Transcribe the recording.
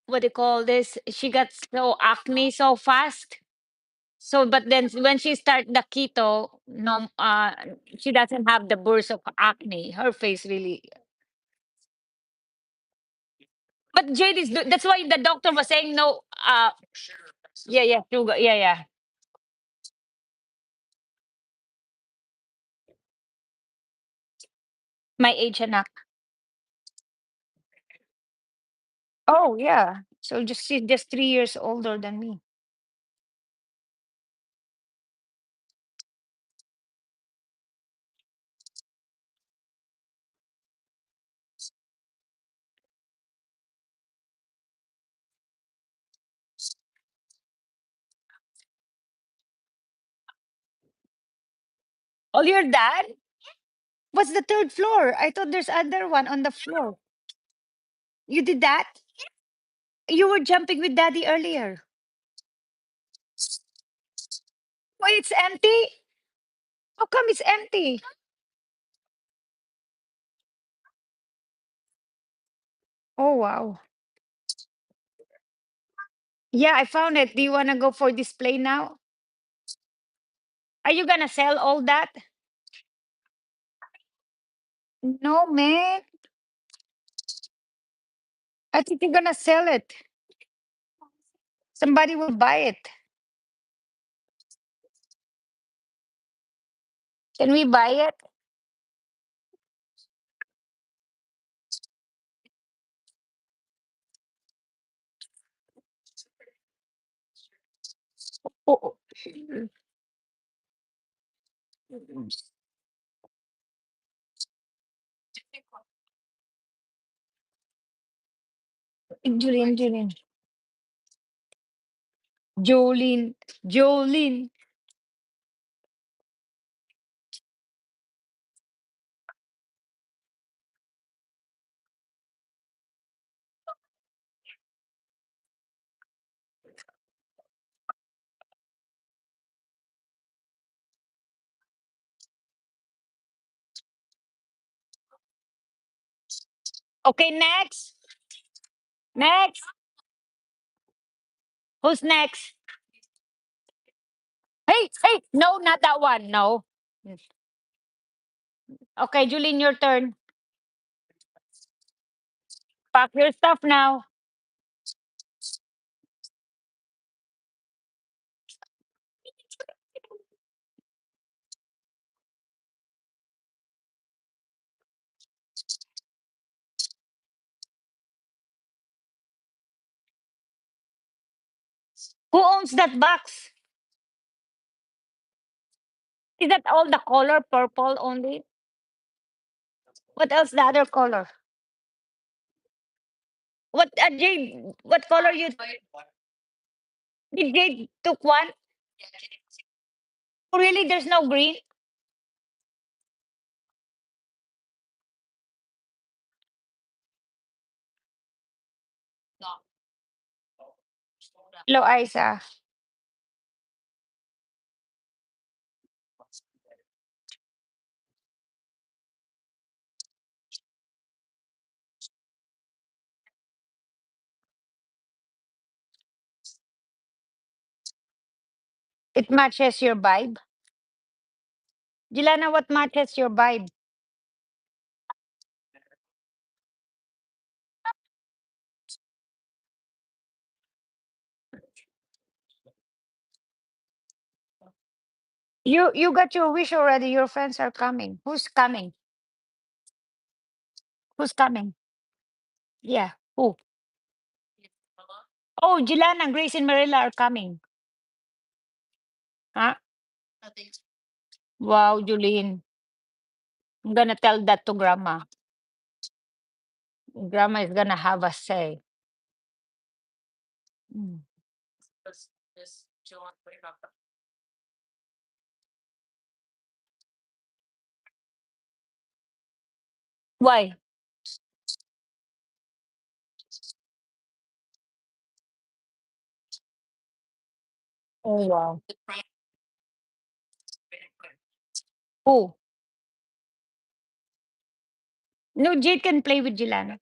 what do you call this? She got so acne so fast. So, but then when she start the keto, no, she doesn't have the burst of acne. Her face really. But Jade is. That's why the doctor was saying no. Yeah, yeah, sugar. Yeah, yeah. My age, anak. Oh, yeah. So just she's just 3 years older than me. Oh, your dad? What's the third floor? I thought there's other one on the floor. You did that? You were jumping with daddy earlier. Why it's empty? How come it's empty? Oh, wow. Yeah, I found it. Do you want to go for display now? Are you gonna sell all that? No, man. I think you're gonna sell it. Somebody will buy it. Can we buy it? Oh, Julin, Julin, Jolene, Jolene. Okay, next. Next. Who's next? Hey, hey, no, not that one. No. Okay, Julene, your turn. Pack your stuff now. Who owns that box? Is that all the color purple only? What else the other color? What Jade? What color you did Jade took one? Oh, really? There's no green? Hello, Isa. It matches your vibe. Jilana, what matches your vibe? You got your wish already. Your friends are coming. Who's coming? Who's coming? Yeah. Who? Oh, Jilana, Grace, and Marilla are coming. Huh? Wow, Julene. I'm gonna tell that to grandma. Grandma is gonna have a say. Mm. Why? Oh, wow. Who? No, Jade can play with Jilana.